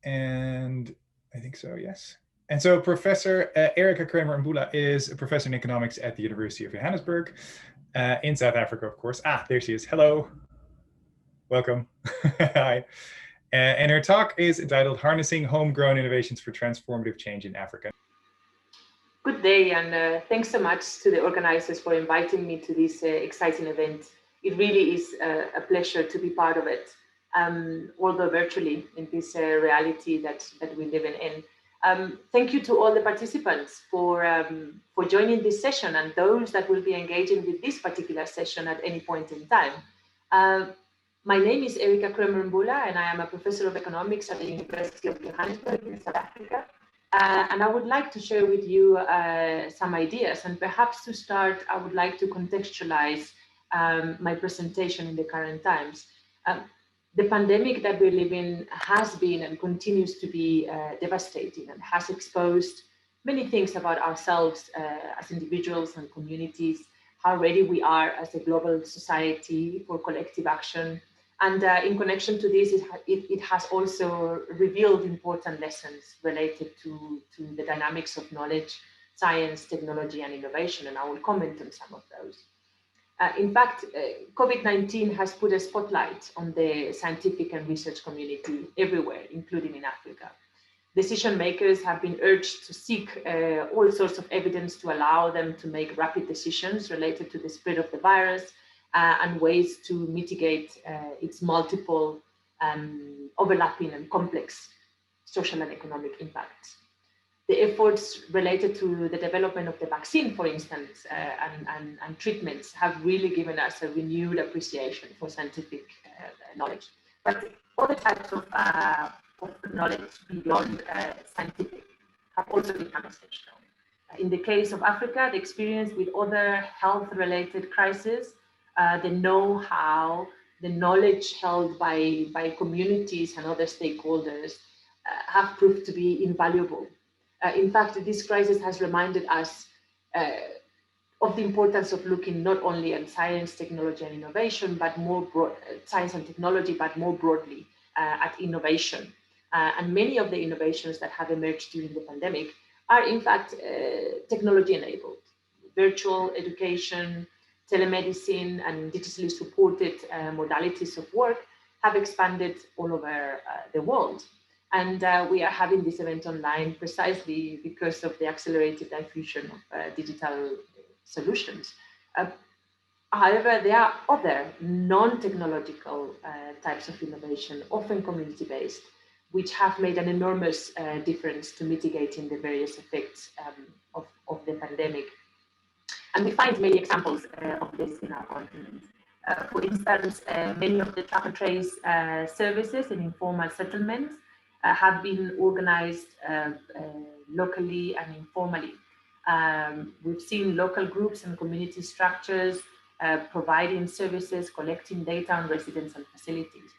And I think so, yes. And so Professor Erika Kraemer-Mbula is a professor in economics at the University of Johannesburg in South Africa, of course. Ah, there she is. Hello. Welcome. Hi. And her talk is entitled Harnessing Homegrown Innovations for Transformative Change in Africa. Good day, and thanks so much to the organizers for inviting me to this exciting event. It really is a pleasure to be part of it, although virtually in this reality that we live in. Thank you to all the participants for joining this session and those that will be engaging with this particular session at any point in time. My name is Erika Kraemer-Mbula, and I am a professor of economics at the University of Johannesburg in South Africa. And I would like to share with you some ideas. And perhaps to start, I would like to contextualize my presentation in the current times. The pandemic that we live in has been and continues to be devastating and has exposed many things about ourselves as individuals and communities, how ready we are as a global society for collective action. And in connection to this, it has also revealed important lessons related to the dynamics of knowledge, science, technology, and innovation, and I will comment on some of those. In fact, COVID-19 has put a spotlight on the scientific and research community everywhere, including in Africa. Decision makers have been urged to seek all sorts of evidence to allow them to make rapid decisions related to the spread of the virus, and ways to mitigate its multiple overlapping and complex social and economic impacts. The efforts related to the development of the vaccine, for instance, and treatments have really given us a renewed appreciation for scientific knowledge. But other types of knowledge beyond scientific have also become essential. In the case of Africa, the experience with other health-related crises, the know-how, the knowledge held by communities and other stakeholders have proved to be invaluable. In fact, this crisis has reminded us of the importance of looking not only at science, technology, and innovation, but more broad, science and technology, but more broadly at innovation. And many of the innovations that have emerged during the pandemic are in fact technology-enabled. Virtual education, telemedicine, and digitally supported modalities of work have expanded all over the world. And we are having this event online precisely because of the accelerated diffusion of digital solutions. However, there are other non-technological types of innovation, often community-based, which have made an enormous difference to mitigating the various effects of the pandemic. And we find many examples of this in our continent. For instance, many of the track and trace services in informal settlements have been organized locally and informally. We've seen local groups and community structures providing services, collecting data on residents and facilities.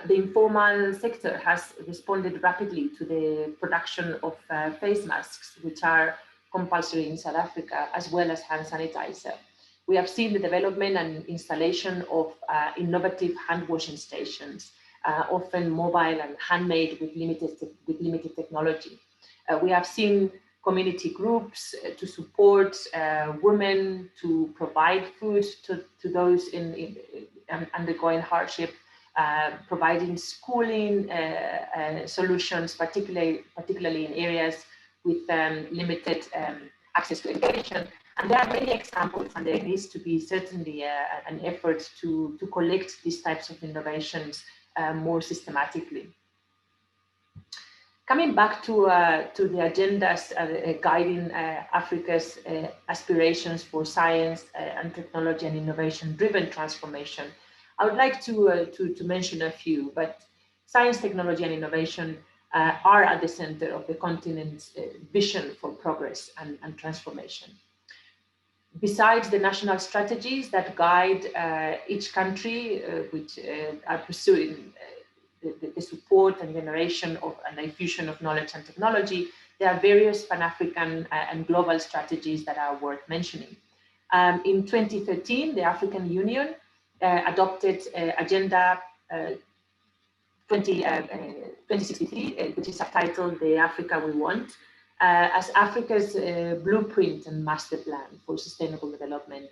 The informal sector has responded rapidly to the production of face masks, which are compulsory in South Africa, as well as hand sanitizer. We have seen the development and installation of innovative hand washing stations, often mobile and handmade with limited technology. We have seen community groups to support women, to provide food to those undergoing hardship, providing schooling solutions, particularly in areas with limited access to education. And there are many examples, and there needs to be certainly an effort to collect these types of innovations more systematically. Coming back to the agendas guiding Africa's aspirations for science and technology and innovation-driven transformation, I would like to mention a few, but science, technology, and innovation are at the center of the continent's vision for progress and transformation. Besides the national strategies that guide each country, which are pursuing the support and generation of and diffusion of knowledge and technology, there are various Pan-African and global strategies that are worth mentioning. In 2013, the African Union adopted Agenda 2063, which is subtitled The Africa We Want, as Africa's blueprint and master plan for sustainable development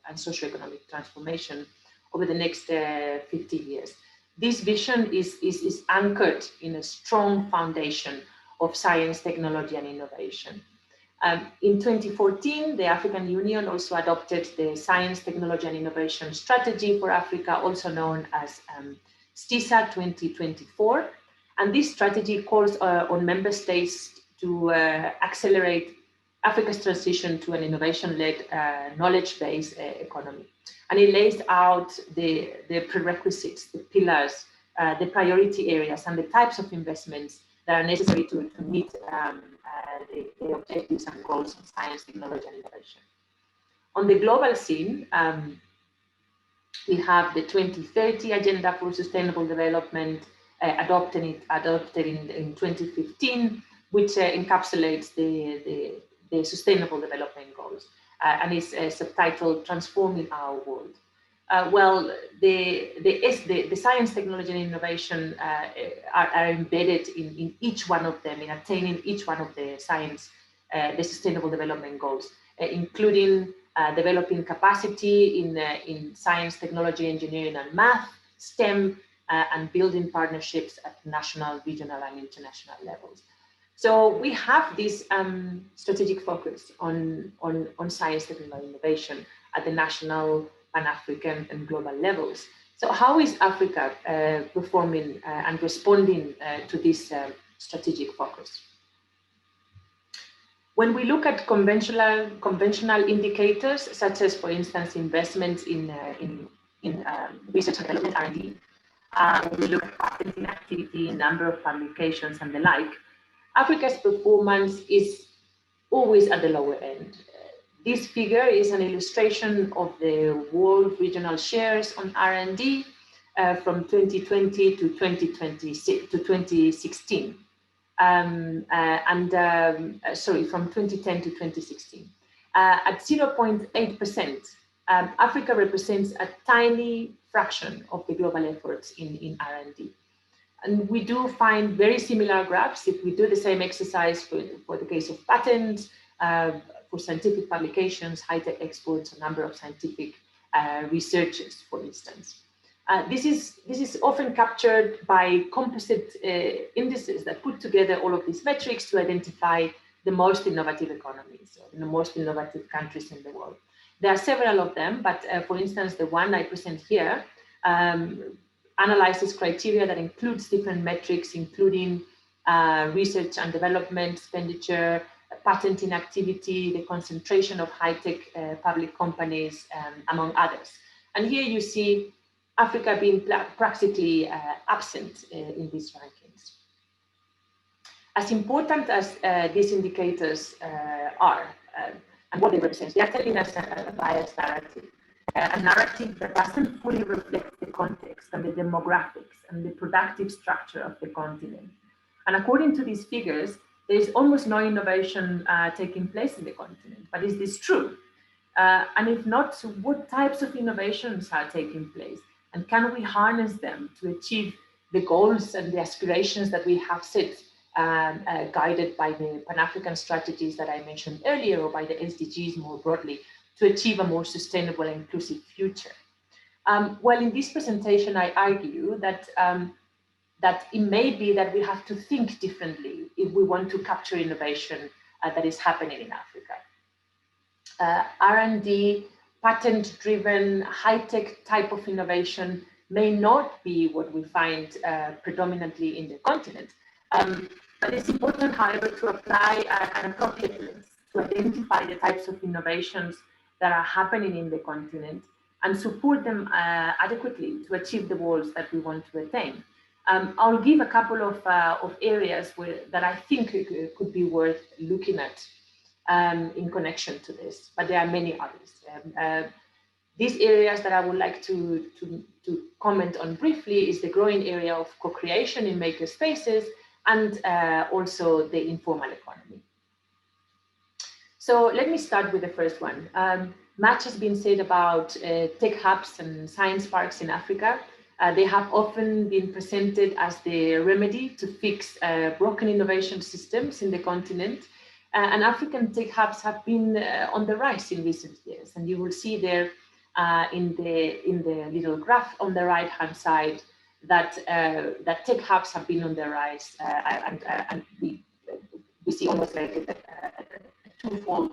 and socioeconomic transformation over the next 50 years. This vision is anchored in a strong foundation of science, technology, and innovation. In 2014, the African Union also adopted the Science, Technology, and Innovation Strategy for Africa, also known as STISA 2024. And this strategy calls on member states to accelerate Africa's transition to an innovation-led, knowledge-based economy. And it lays out the prerequisites, the pillars, the priority areas, and the types of investments that are necessary to meet the objectives and goals of science, technology, and innovation. On the global scene, we have the 2030 Agenda for Sustainable Development, adopted in 2015, which encapsulates the Sustainable Development Goals, and is subtitled Transforming Our World. The science, technology, and innovation are embedded in each one of them, in attaining each one of the the Sustainable Development Goals, including developing capacity in science, technology, engineering, and math, STEM, and building partnerships at national, regional, and international levels. So we have this strategic focus on science, technology, and innovation at the national, Pan-African, and global levels. So how is Africa performing and responding to this strategic focus? When we look at conventional indicators, such as, for instance, investments in research and development, R&D, when we look at patenting activity, number of publications, and the like, Africa's performance is always at the lower end. This figure is an illustration of the world regional shares on R&D from 2020 to 2016. Sorry, from 2010 to 2016. At 0.8%, Africa represents a tiny fraction of the global efforts in R&D. And we do find very similar graphs if we do the same exercise for the case of patents, for scientific publications, high-tech exports, a number of scientific researchers, for instance. This is often captured by composite indices that put together all of these metrics to identify the most innovative economies, or the most innovative countries in the world. There are several of them, but for instance, the one I present here analyzes criteria that includes different metrics, including research and development expenditure, patenting activity, the concentration of high-tech public companies, among others. And here you see Africa being practically absent in these rankings. As important as these indicators are, and what they represent, they are telling us a biased narrative, a narrative that doesn't fully reflect the context and the demographics and the productive structure of the continent. And according to these figures, there is almost no innovation taking place in the continent. But is this true? And if not, what types of innovations are taking place? And can we harness them to achieve the goals and the aspirations that we have set, guided by the Pan-African strategies that I mentioned earlier, or by the SDGs more broadly, to achieve a more sustainable and inclusive future? Well, in this presentation, I argue that that it may be that we have to think differently if we want to capture innovation that is happening in Africa. R&D, patent-driven, high-tech type of innovation may not be what we find predominantly in the continent. But it's important, however, to apply an appropriate lens to identify the types of innovations that are happening in the continent and support them adequately to achieve the goals that we want to attain. I'll give a couple of areas that I think could be worth looking at in connection to this, but there are many others. These areas that I would like to comment on briefly is the growing area of co-creation in maker spaces and also the informal economy. So let me start with the first one. Much has been said about tech hubs and science parks in Africa. They have often been presented as the remedy to fix broken innovation systems in the continent. And African tech hubs have been on the rise in recent years. And you will see there in the little graph on the right-hand side that tech hubs have been on the rise, and we see almost like a twofold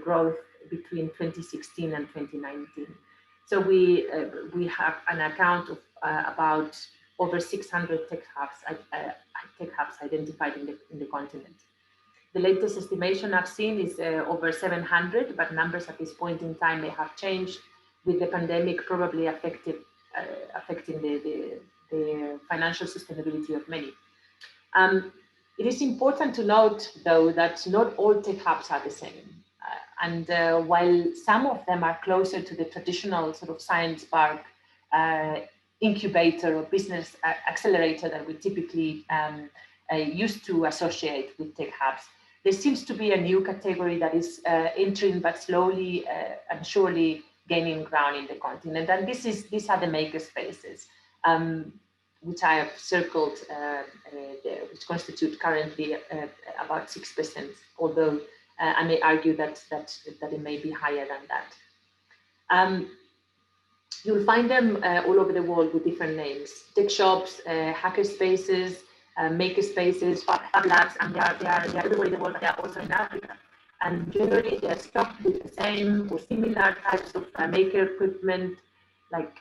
growth between 2016 and 2019. So we have an account of about over 600 tech hubs identified in the continent. The latest estimation I've seen is over 700, but numbers at this point in time may have changed with the pandemic probably affecting the financial sustainability of many. It is important to note, though, that not all tech hubs are the same. And while some of them are closer to the traditional sort of science park incubator or business accelerator that we typically used to associate with tech hubs, there seems to be a new category that is entering, but slowly and surely gaining ground in the continent. And these are the maker spaces, which I have circled there, which constitute currently about 6%, although I may argue that it may be higher than that. You'll find them all over the world with different names: tech shops, hacker spaces, maker spaces, fab labs, and they are everywhere in the world, but they are also in Africa. And generally, they are stocked with the same or similar types of maker equipment, like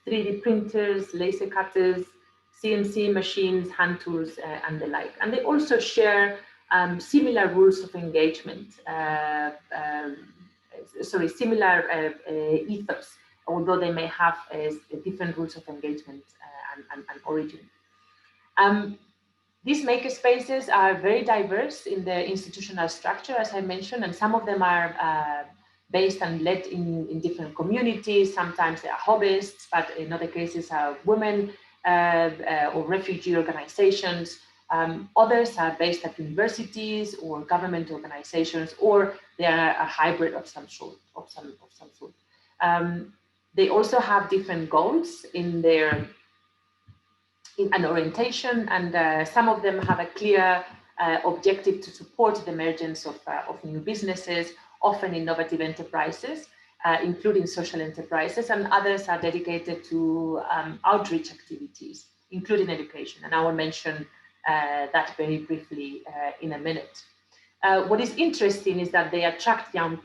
3D printers, laser cutters, CNC machines, hand tools, and the like. And they also share similar rules of engagement, similar ethos, although they may have different rules of engagement and origin. These maker spaces are very diverse in their institutional structure, as I mentioned, and some of them are based and led in different communities. Sometimes they are hobbyists, but in other cases are women or refugee organizations. Others are based at universities or government organizations, or they are a hybrid of some sort. They also have different goals in an orientation, and some of them have a clear objective to support the emergence of new businesses, often innovative enterprises, including social enterprises, and others are dedicated to outreach activities, including education. And I will mention that very briefly in a minute. What is interesting is that they attract young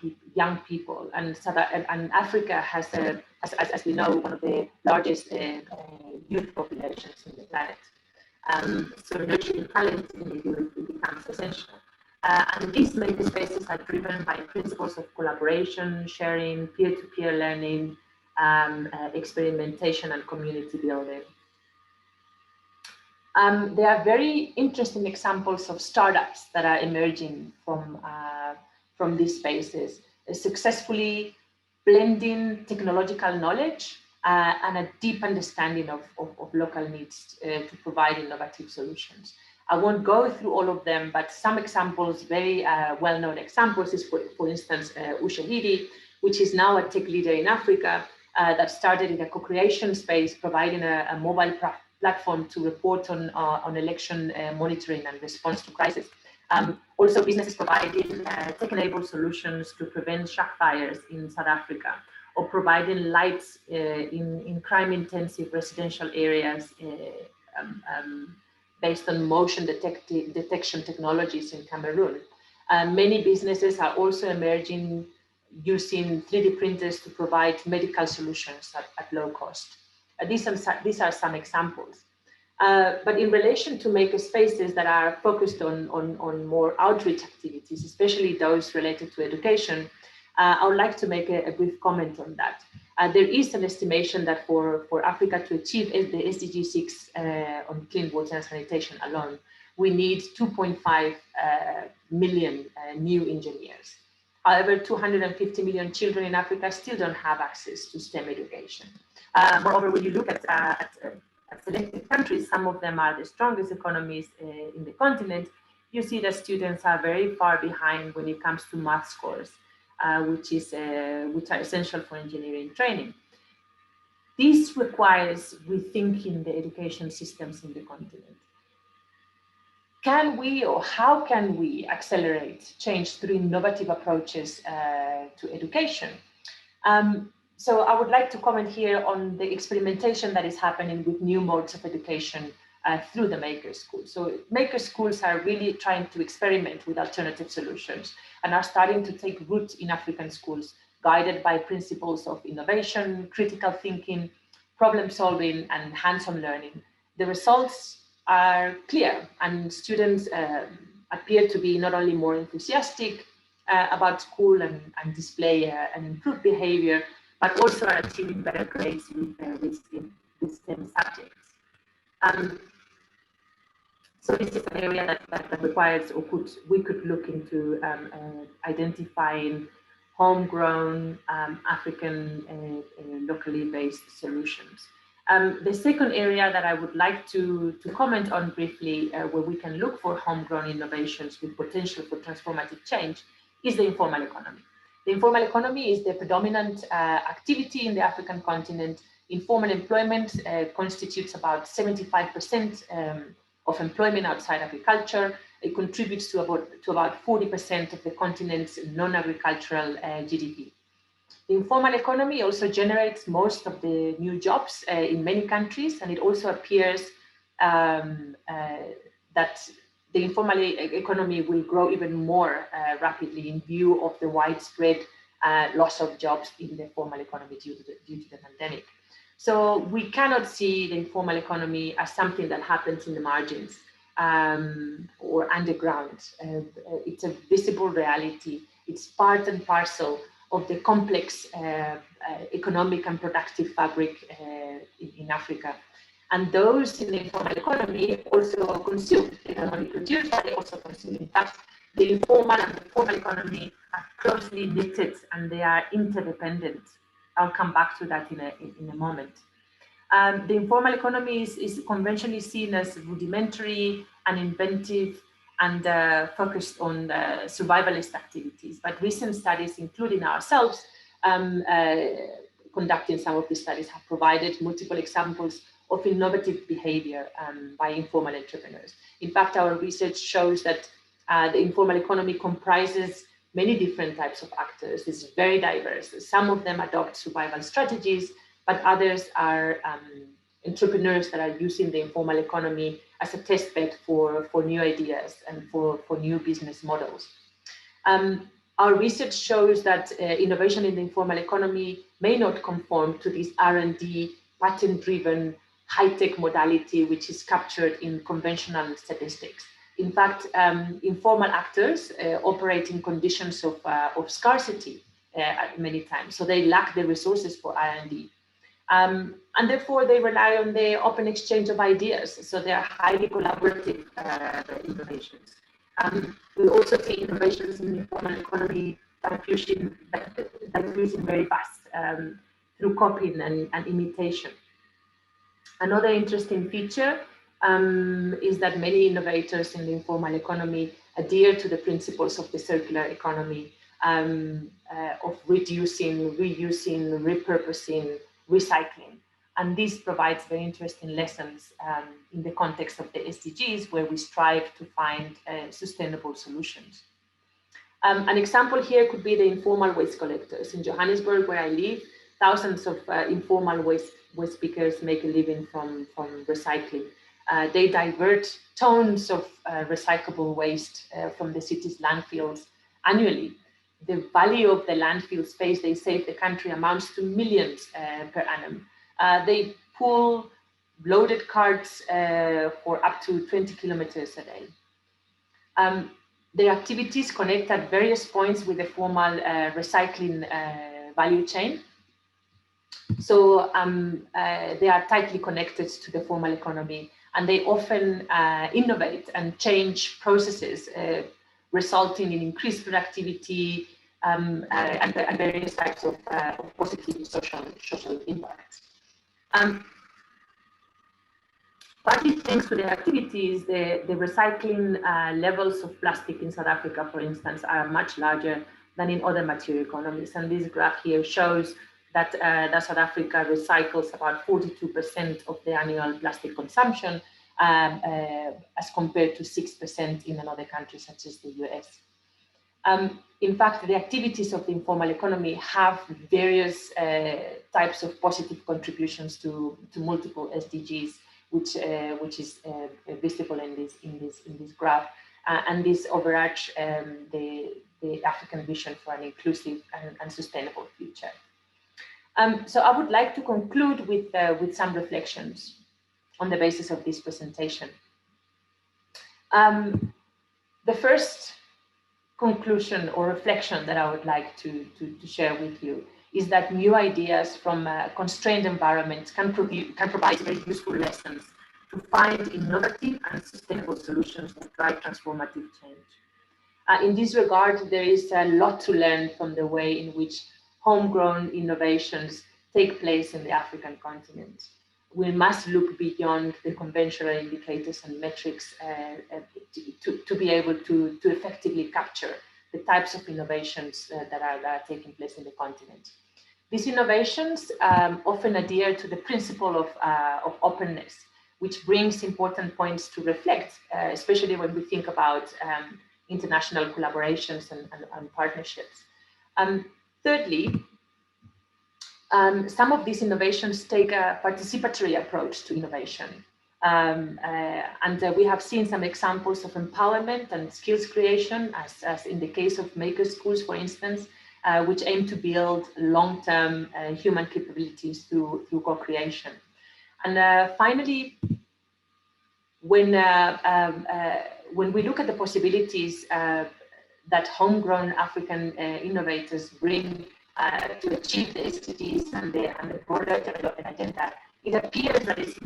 people, and Africa has, as we know, one of the largest youth populations in the planet. So nurturing talent in the youth becomes essential. And these maker spaces are driven by principles of collaboration, sharing, peer-to-peer learning, experimentation, and community building. There are very interesting examples of startups that are emerging from these spaces, successfully blending technological knowledge and a deep understanding of local needs to provide innovative solutions. I won't go through all of them, but some examples, very well-known examples, is for instance, Ushahidi, which is now a tech leader in Africa that started in a co-creation space, providing a mobile platform to report on election monitoring and response to crisis. Also, businesses providing tech-enabled solutions to prevent shock fires in South Africa, or providing lights in crime-intensive residential areas based on motion detection technologies in Cameroon. Many businesses are also emerging using 3D printers to provide medical solutions at low cost. These are some examples. But in relation to maker spaces that are focused on more outreach activities, especially those related to education, I would like to make a brief comment on that. There is an estimation that for Africa to achieve the SDG 6 on clean water and sanitation alone, we need 2.5 million new engineers. However, 250 million children in Africa still don't have access to STEM education. Moreover, when you look at selected countries, some of them are the strongest economies in the continent, you see that students are very far behind when it comes to math scores, which are essential for engineering training. These this requires rethinking the education systems in the continent. Can we, or how can we accelerate change through innovative approaches to education? So I would like to comment here on the experimentation that is happening with new modes of education through the maker schools. So maker schools are really trying to experiment with alternative solutions and are starting to take root in African schools, guided by principles of innovation, critical thinking, problem solving, and hands-on learning. The results are clear, and students appear to be not only more enthusiastic about school and display an improved behavior, but also are achieving better grades with STEM subjects. So this is an area that requires, or we could look into identifying homegrown African locally based solutions. The second area that I would like to comment on briefly, where we can look for homegrown innovations with potential for transformative change, is the informal economy. The informal economy is the predominant activity in the African continent. Informal employment constitutes about 75% of employment outside agriculture. It contributes to about 40% of the continent's non-agricultural GDP. The informal economy also generates most of the new jobs in many countries, and it also appears that the informal economy will grow even more rapidly in view of the widespread loss of jobs in the formal economy due to the pandemic. So we cannot see the informal economy as something that happens in the margins or underground. It's a visible reality. It's part and parcel of the complex economic and productive fabric in Africa. And those in the informal economy also consume. They not only produce, but they also consume. In fact, the informal and the formal economy are closely knitted and they are interdependent. I'll come back to that in a moment. The informal economy is conventionally seen as rudimentary and inventive and focused on survivalist activities. But recent studies, including ourselves, conducting some of these studies, have provided multiple examples of innovative behavior by informal entrepreneurs. In fact, our research shows that the informal economy comprises many different types of actors. It's very diverse. Some of them adopt survival strategies, but others are entrepreneurs that are using the informal economy as a test bed for new ideas and for new business models. Our research shows that innovation in the informal economy may not conform to this R&D patent-driven high-tech modality, which is captured in conventional statistics. In fact, informal actors operate in conditions of scarcity many times, so they lack the resources for R&D. And therefore, they rely on the open exchange of ideas, so they are highly collaborative innovations. We also see innovations in the informal economy diffusing very fast through copying and imitation. Another interesting feature is that many innovators in the informal economy adhere to the principles of the circular economy, of reducing, reusing, repurposing, recycling. And this provides very interesting lessons in the context of the SDGs, where we strive to find sustainable solutions. An example here could be the informal waste collectors. In Johannesburg, where I live, thousands of informal waste pickers make a living from recycling. They divert tons of recyclable waste from the city's landfills annually. The value of the landfill space they save the country amounts to millions per annum. They pull loaded carts for up to 20 kilometers a day. Their activities connect at various points with the formal recycling value chain. So they are tightly connected to the formal economy, and they often innovate and change processes, resulting in increased productivity and various types of positive social impacts. Partly thanks to their activities, the recycling levels of plastic in South Africa, for instance, are much larger than in other mature economies. And this graph here shows that South Africa recycles about 42% of the annual plastic consumption, as compared to 6% in another country such as the US. In fact, the activities of the informal economy have various types of positive contributions to multiple SDGs, which is visible in this graph, and this overarch the African vision for an inclusive and sustainable future. So I would like to conclude with some reflections on the basis of this presentation. The first conclusion or reflection that I would like to share with you is that new ideas from constrained environments can provide very useful lessons to find innovative and sustainable solutions that drive transformative change. In this regard, there is a lot to learn from the way in which homegrown innovations take place in the African continent. We must look beyond the conventional indicators and metrics to be able to effectively capture the types of innovations that are taking place in the continent. These innovations often adhere to the principle of openness, which brings important points to reflect, especially when we think about international collaborations and partnerships. Thirdly, some of these innovations take a participatory approach to innovation. And we have seen some examples of empowerment and skills creation, as in the case of maker schools, for instance, which aim to build long-term human capabilities through co-creation. And finally, when we look at the possibilities that homegrown African innovators bring to achieve the SDGs and the broader development agenda, it appears that it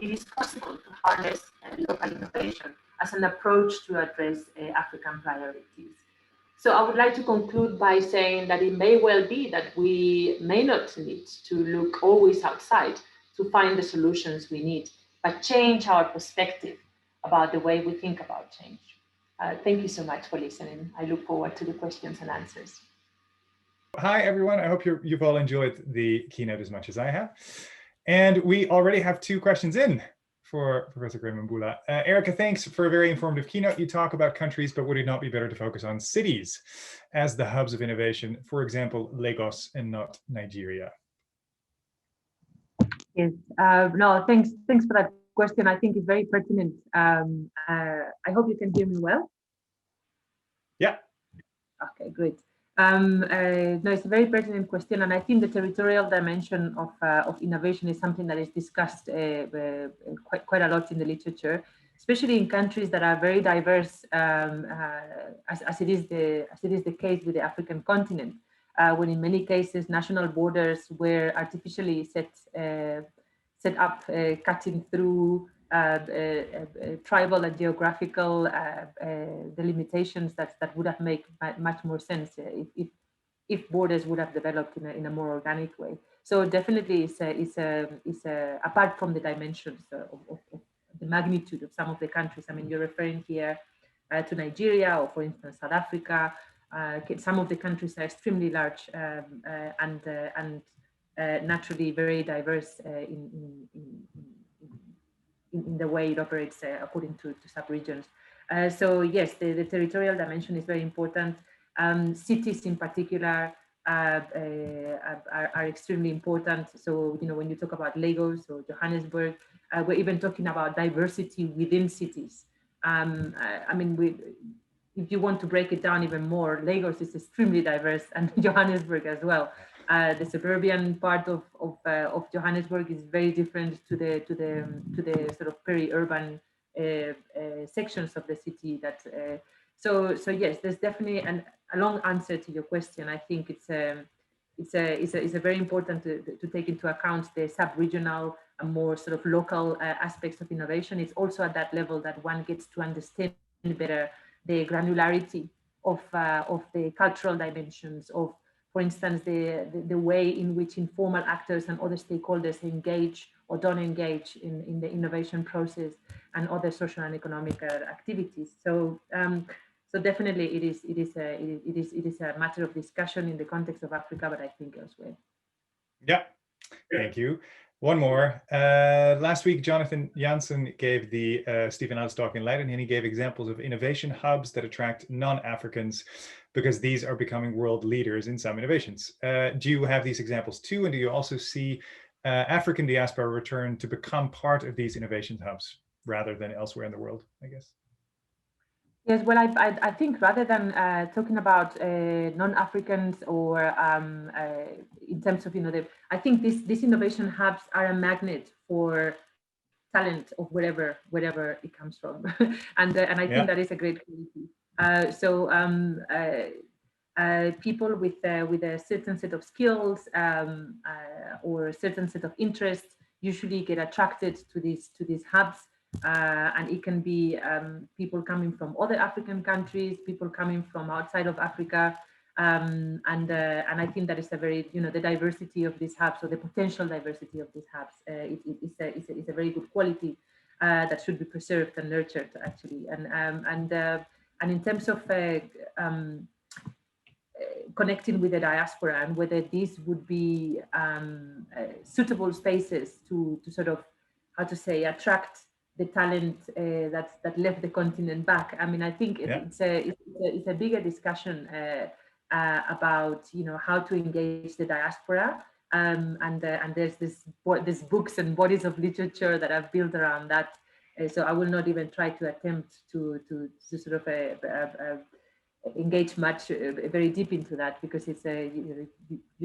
is possible to harness local innovation as an approach to address African priorities. So I would like to conclude by saying that it may well be that we may not need to look always outside to find the solutions we need, but change our perspective about the way we think about change. Thank you so much for listening. I look forward to the questions and answers. Hi, everyone. I hope you've all enjoyed the keynote as much as I have. And we already have 2 questions in for Professor Kraemer-Mbula. Erika, thanks for a very informative keynote. You talk about countries, but would it not be better to focus on cities as the hubs of innovation? For example, Lagos and not Nigeria. Yes, no, thanks for that question. I think it's very pertinent. I hope you can hear me well. Yeah. Okay, great. No, it's a very pertinent question, and I think the territorial dimension of innovation is something that is discussed quite a lot in the literature, especially in countries that are very diverse, as it is the case with the African continent, when in many cases national borders were artificially set up, cutting through tribal and geographical delimitations that would have made much more sense if borders would have developed in a more organic way. So definitely, it's apart from the dimensions of the magnitude of some of the countries. I mean, you're referring here to Nigeria, or for instance South Africa. Some of the countries are extremely large and naturally very diverse in the way it operates according to sub-regions. So yes, the territorial dimension is very important. Cities in particular are extremely important. So, you know, when you talk about Lagos or Johannesburg, we're even talking about diversity within cities. I mean, if you want to break it down even more, Lagos is extremely diverse, and Johannesburg as well. The suburban part of Johannesburg is very different to the sort of peri-urban sections of the city. So yes, there's definitely a long answer to your question. I think it's very important to take into account the sub-regional and more sort of local aspects of innovation. It's also at that level that one gets to understand better the granularity of the cultural dimensions of, for instance, the way in which informal actors and other stakeholders engage or don't engage in the innovation process and other social and economic activities. So definitely it is a matter of discussion in the context of Africa, but I think elsewhere. Yeah, thank you. One more. Last week, Jonathan Janssen gave the Stephen Alice talk in Leiden, and he gave examples of innovation hubs that attract non-Africans because these are becoming world leaders in some innovations. Do you have these examples too? And do you also see African diaspora return to become part of these innovation hubs rather than elsewhere in the world, I guess? Yes, well, I think rather than talking about non-Africans or in terms of, I think these innovation hubs are a magnet for talent of wherever it comes from, and I think that is a great quality. People with a certain set of skills or a certain set of interests usually get attracted to these hubs. And it can be people coming from other African countries, people coming from outside of Africa, and I think that is a very, the diversity of these hubs, or the potential diversity of these hubs, it's a very good quality that should be preserved and nurtured, actually. And in terms of connecting with the diaspora, and whether these would be suitable spaces to sort of, how to say, attract the talent that left the continent back. I mean, I think it's a bigger discussion about how to engage the diaspora, and there's this books and bodies of literature that are built around that. So I will not even try to attempt to sort of engage much very deep into that, because it's you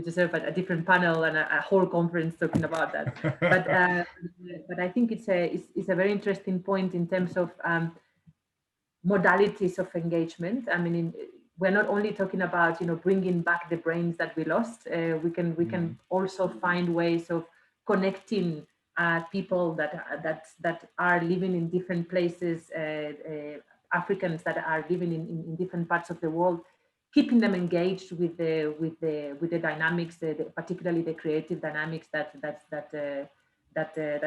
deserve a different panel and a whole conference talking about that. But I think it's a very interesting point in terms of modalities of engagement. I mean, we're not only talking about bringing back the brains that we lost. We can also find ways of connecting people that are living in different places, Africans that are living in different parts of the world, keeping them engaged with the dynamics, particularly the creative dynamics that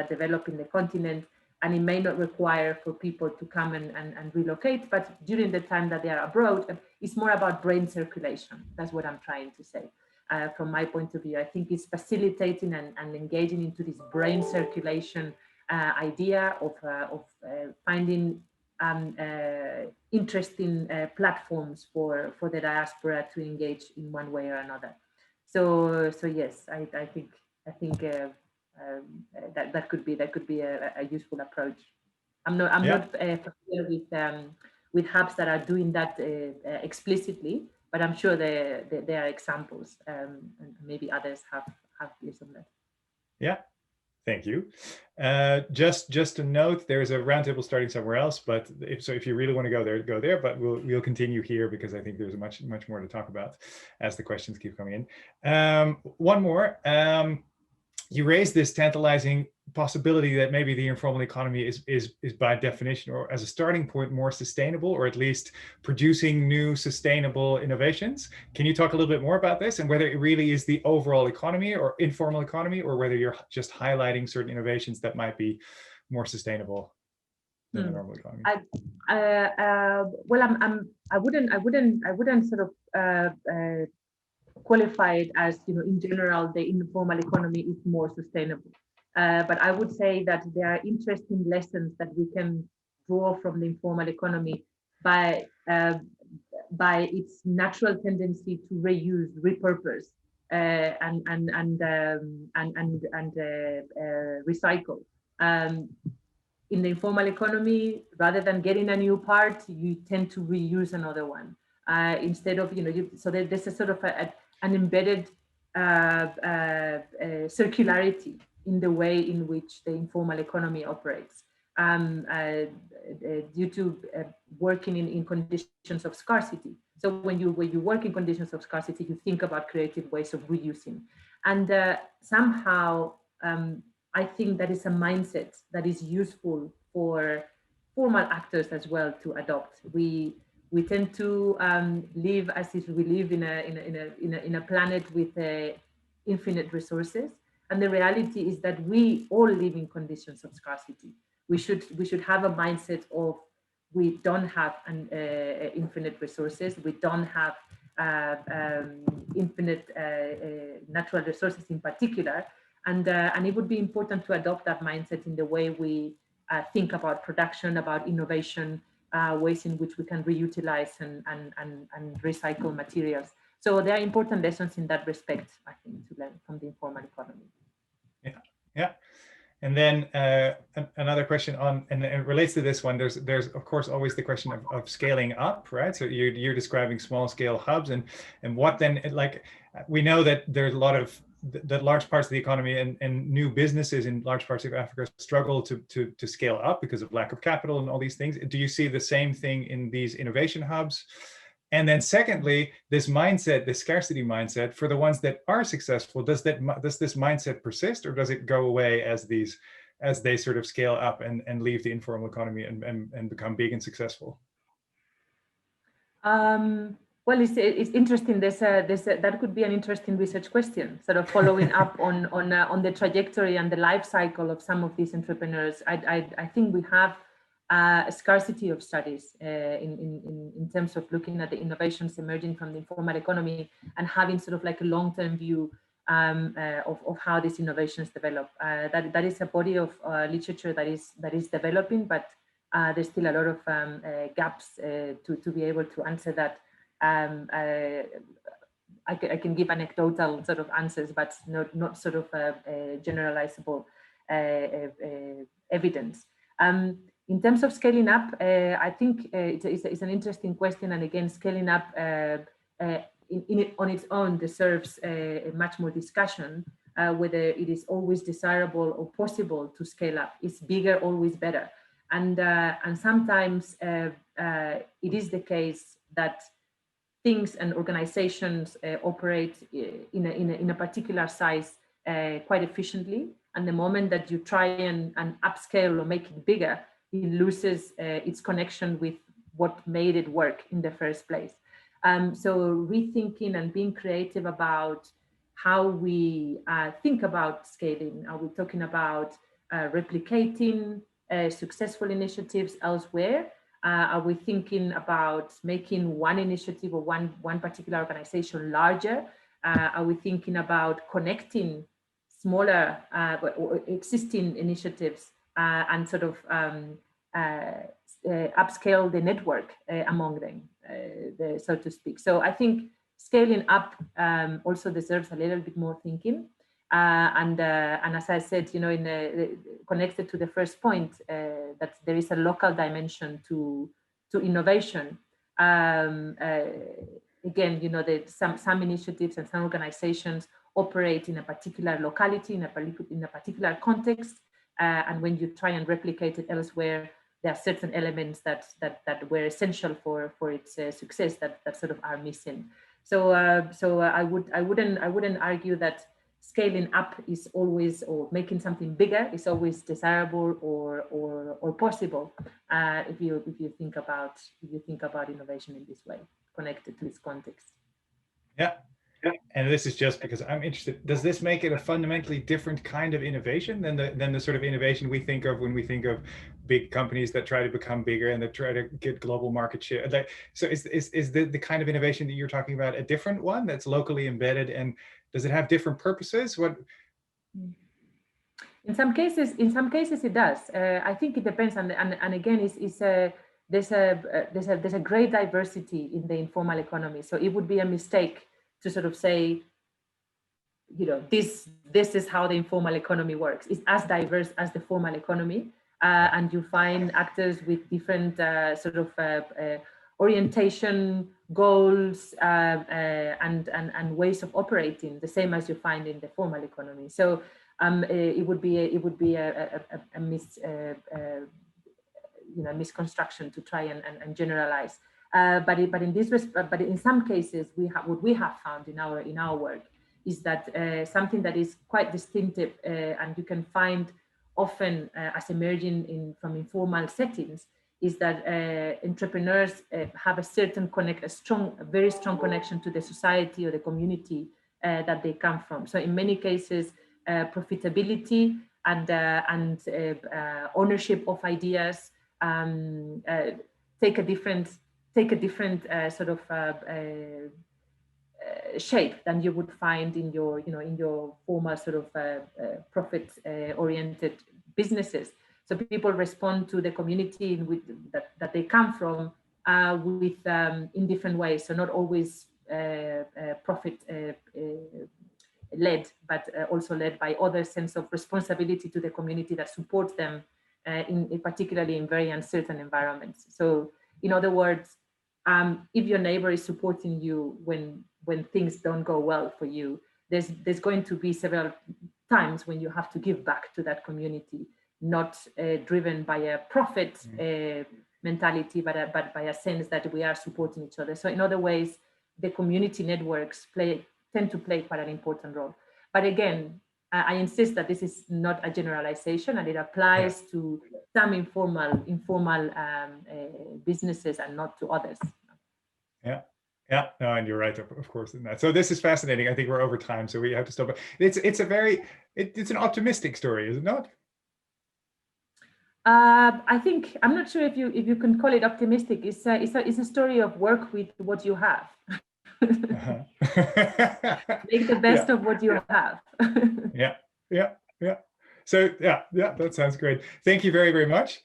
develop in the continent. And it may not require for people to come and relocate, but during the time that they are abroad, it's more about brain circulation. That's what I'm trying to say. From my point of view, I think it's facilitating and engaging into this brain circulation idea of finding interesting platforms for the diaspora to engage in one way or another. So yes, I think that could be a useful approach. I'm not familiar with hubs that are doing that explicitly, but I'm sure there are examples, and maybe others have views on that. Yeah. Thank you. Just a note, there's a roundtable starting somewhere else, but if you really want to go there, but we'll continue here because I think there's much more to talk about as the questions keep coming in. One more. You raised this tantalizing possibility that maybe the informal economy is by definition, or as a starting point, more sustainable, or at least producing new sustainable innovations. Can you talk a little bit more about this, and whether it really is the overall economy or informal economy, or whether you're just highlighting certain innovations that might be more sustainable than the normal economy? Well, I wouldn't sort of qualified as, in general, the informal economy is more sustainable. But I would say that there are interesting lessons that we can draw from the informal economy by its natural tendency to reuse, repurpose, and recycle. In the informal economy, rather than getting a new part, you tend to reuse another one. Instead of, so there's a sort of an embedded circularity in the way in which the informal economy operates, due to working in conditions of scarcity. So when you work in conditions of scarcity, you think about creative ways of reusing. And somehow, I think that is a mindset that is useful for formal actors as well to adopt. We tend to live as if we live in a planet with infinite resources, and the reality is that we all live in conditions of scarcity. We should have a mindset of we don't have infinite resources. We don't have infinite natural resources in particular. And it would be important to adopt that mindset in the way we think about production, about innovation, ways in which we can reutilize and recycle materials. So there are important lessons in that respect, I think, to learn from the informal economy. Yeah, yeah. And then another question on, and it relates to this one, there's of course always the question of scaling up, right? So you're describing small scale hubs, and what then, like, we know that there's a lot of, that large parts of the economy and new businesses in large parts of Africa struggle to scale up because of lack of capital and all these things. Do you see the same thing in these innovation hubs? And then secondly, this mindset, this scarcity mindset, for the ones that are successful, does this mindset persist, or does it go away as they sort of scale up and leave the informal economy and become big and successful? Well, it's interesting. That could be an interesting research question, sort of following up on the trajectory and the life cycle of some of these entrepreneurs. I think we have a scarcity of studies in terms of looking at the innovations emerging from the informal economy and having sort of like a long-term view of how these innovations develop. That is a body of literature that is developing, but there's still a lot of gaps to be able to answer that. I can give anecdotal sort of answers, but not sort of generalizable evidence. In terms of scaling up, I think it's an interesting question, and again, scaling up on its own deserves a much more discussion, whether it is always desirable or possible to scale up. Is bigger always better? And sometimes it is the case that things and organizations operate in a particular size quite efficiently, and the moment that you try and upscale or make it bigger, it loses its connection with what made it work in the first place. So rethinking and being creative about how we think about scaling. Are we talking about replicating successful initiatives elsewhere? Are we thinking about making one initiative or one particular organization larger? Are we thinking about connecting smaller or existing initiatives and sort of upscale the network among them, so to speak? So I think scaling up also deserves a little bit more thinking. And as I said, connected to the first point, that there is a local dimension to innovation. Again, some initiatives and some organizations operate in a particular locality, in a particular context, and when you try and replicate it elsewhere, there are certain elements that were essential for its success that sort of are missing. So I wouldn't argue that scaling up is always, or making something bigger is always desirable or possible if you think about innovation in this way, connected to its context. Yeah. And this is just because I'm interested. Does this make it a fundamentally different kind of innovation than the sort of innovation we think of when we think of big companies that try to become bigger and that try to get global market share? So is the kind of innovation that you're talking about a different one that's locally embedded, and does it have different purposes? What? In some cases it does. I think it depends, and again, there's a great diversity in the informal economy. So it would be a mistake to sort of say, this is how the informal economy works. It's as diverse as the formal economy, and you find actors with different sort of orientation, goals, and ways of operating, the same as you find in the formal economy. So it would be a misconstruction to try and generalize. But in some cases, what we have found in our work is that something that is quite distinctive, and you can find often as emerging from informal settings, is that entrepreneurs have a very strong connection to the society or the community that they come from. So in many cases, profitability and ownership of ideas take a different sort of shape than you would find in your, in your formal sort of profit-oriented businesses. So people respond to the community that they come from in different ways. So not always profit led, but also led by other sense of responsibility to the community that supports them, particularly in very uncertain environments. So in other words, if your neighbor is supporting you when things don't go well for you, there's going to be several times when you have to give back to that community, not driven by a profit mentality, but by a sense that we are supporting each other. So in other ways, the community networks tend to play quite an important role. But again, I insist that this is not a generalization, and it applies to some informal businesses and not to others. Yeah, no, and you're right, of course, in that. So this is fascinating. I think we're over time, so we have to stop. But it's an optimistic story, is it not? I think, I'm not sure if you can call it optimistic. It's a story of work with what you have. Make the best of what you have. Yeah. So yeah, that sounds great. Thank you very, very much.